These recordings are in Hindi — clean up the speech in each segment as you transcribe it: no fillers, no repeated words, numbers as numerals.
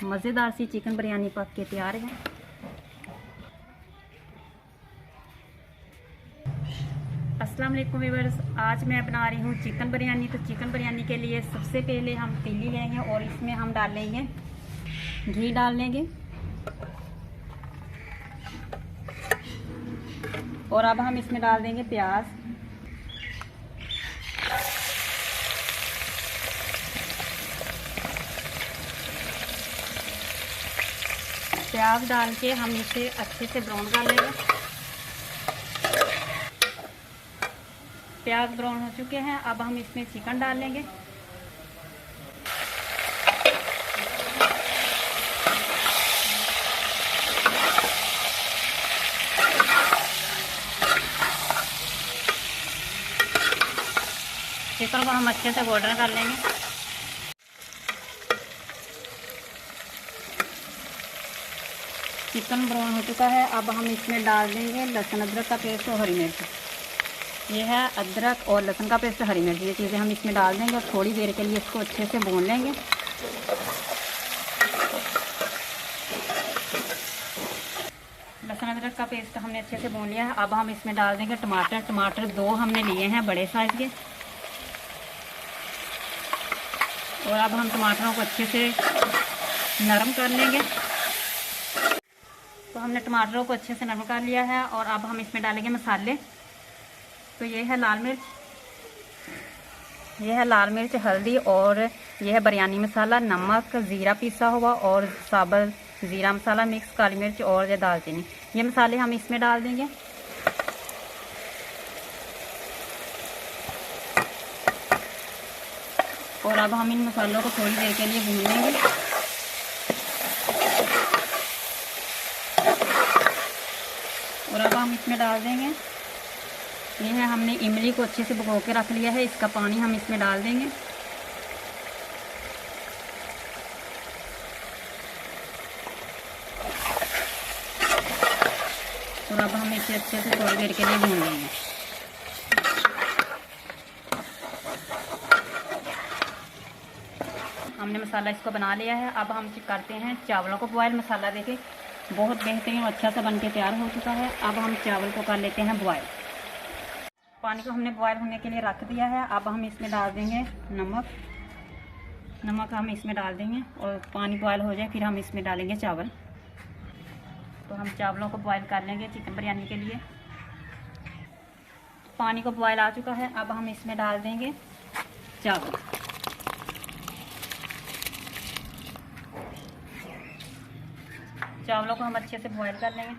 मज़ेदार सी चिकन बिरयानी पक के तैयार है। अस्सलाम वालेकुम व्यूअर्स, आज मैं बना रही हूँ चिकन बिरयानी। तो चिकन बिरयानी के लिए सबसे पहले हम तीली लेंगे और इसमें हम डाल लेंगे घी डाल लेंगे। और अब हम इसमें डाल देंगे प्याज। प्याज डाल के हम इसे अच्छे से ब्राउन कर लेंगे। प्याज ब्राउन हो चुके हैं, अब हम इसमें चिकन डाल लेंगे। चिकन को हम अच्छे से गोल्डन कर लेंगे। चिकन ब्राउन हो चुका है, अब हम इसमें डाल देंगे लहसुन अदरक का पेस्ट और हरी मिर्च। ये है अदरक और लहसुन का पेस्ट, हरी मिर्च, ये चीज़ें हम इसमें डाल देंगे और थोड़ी देर के लिए इसको अच्छे से भून लेंगे। लहसुन अदरक का पेस्ट हमने अच्छे से भून लिया है। अब हम इसमें डाल देंगे टमाटर। टमाटर 2 हमने लिए हैं बड़े साइज़ के। और अब हम टमाटरों को अच्छे से नरम कर लेंगे। तो हमने टमाटरों को अच्छे से नरम कर लिया है और अब हम इसमें डालेंगे मसाले। तो ये है लाल मिर्च, हल्दी, और ये है बिरयानी मसाला, नमक, ज़ीरा पिसा हुआ और साबुत ज़ीरा मसाला मिक्स, काली मिर्च और ये दालचीनी। ये मसाले हम इसमें डाल देंगे। और अब हम इन मसालों को थोड़ी देर के लिए भून लेंगे। और अब हम इसमें डाल देंगे, ये है हमने इमली को अच्छे से भिगो के रख लिया है, इसका पानी हम इसमें डाल देंगे। और अब हम इसे अच्छे से थोड़ी देर के लिए भून लेंगे। हमने मसाला इसको बना लिया है। अब हम करते हैं चावलों को बॉयल। मसाला देखें बहुत बेहतरीन और अच्छा सा बन के तैयार हो चुका है। अब हम चावल को कर लेते हैं बॉयल। पानी को हमने बॉयल होने के लिए रख दिया है। अब हम इसमें डाल देंगे नमक हम इसमें डाल देंगे और पानी बॉयल हो जाए फिर हम इसमें डालेंगे चावल। तो हम चावलों को बॉयल कर लेंगे चिकन बिरयानी के लिए। पानी को बॉयल आ चुका है, अब हम इसमें डाल देंगे चावल। चावलों को हम अच्छे से बॉयल कर लेंगे।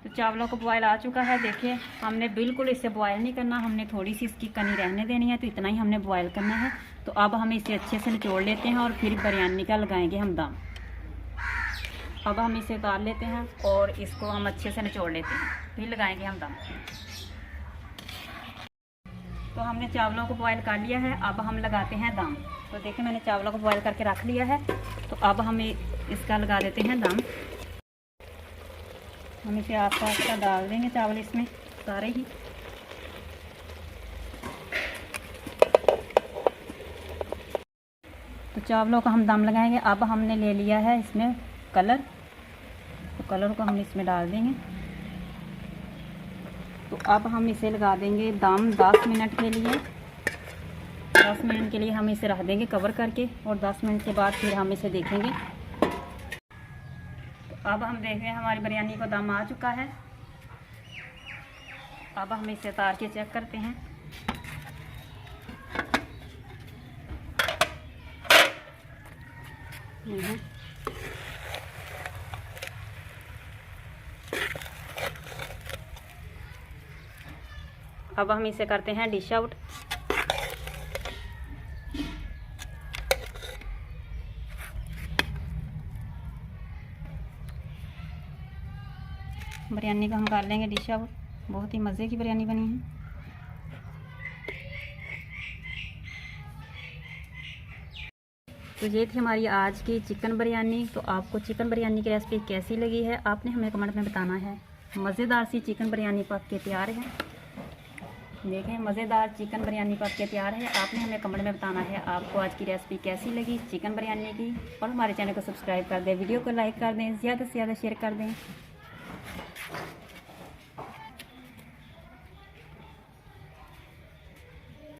तो चावलों को बॉयल आ चुका है। देखिए हमने बिल्कुल इसे बॉयल नहीं करना, हमने थोड़ी सी इसकी कनी रहने देनी है, तो इतना ही हमने बॉयल करना है। तो अब हम इसे अच्छे से निचोड़ लेते हैं और फिर बिरयानी का लगाएंगे हम दम। अब हम इसे उतार लेते हैं और इसको हम अच्छे से निचोड़ लेते हैं, फिर लगाएंगे हम दम। तो हमने चावलों को बॉयल कर लिया है, अब हम लगाते हैं दम। तो देखिए मैंने चावलों को बॉयल करके रख लिया है। तो अब हम इसका लगा देते हैं दम। हम इसे आस्ता आस्ता डाल देंगे चावल इसमें सारे ही। तो चावलों का हम दम लगाएंगे। अब हमने ले लिया है इसमें कलर, तो कलर को हम इसमें डाल देंगे। तो अब हम इसे लगा देंगे दम 10 मिनट के लिए। 10 मिनट के लिए हम इसे रख देंगे कवर करके और 10 मिनट के बाद फिर हम इसे देखेंगे। तो अब हम देख रहे हैं हमारी बिरयानी को दम आ चुका है। अब हम इसे उतार के चेक करते हैं। अब हम इसे करते हैं डिश आउट। बिरयानी को हम कर लेंगे डिश आउट। बहुत ही मज़े की बिरयानी बनी है। तो ये थी हमारी आज की चिकन बिरयानी। तो आपको चिकन बिरयानी की रेसिपी कैसी लगी है आपने हमें कमेंट में बताना है। मज़ेदार सी चिकन बिरयानी पक के तैयार है। देखें मज़ेदार चिकन बिरयानी पक के तैयार है। आपने हमें कमेंट में बताना है आपको आज की रेसिपी कैसी लगी चिकन बिरयानी की, और हमारे चैनल को सब्सक्राइब कर दें, वीडियो को लाइक कर दें, ज़्यादा से ज़्यादा शेयर कर दें।